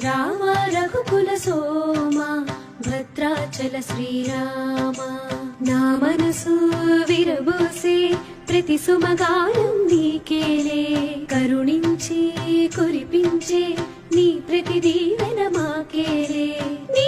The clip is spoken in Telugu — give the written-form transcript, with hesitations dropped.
రామ రఘుకుల సోమ భద్రాచల శ్రీరామ నా మనసు విరబోసే ప్రతి సుమగానం నీకేలే కరుణించి కురిపించే నీ ప్రతి దీవెన మాకేలే నీ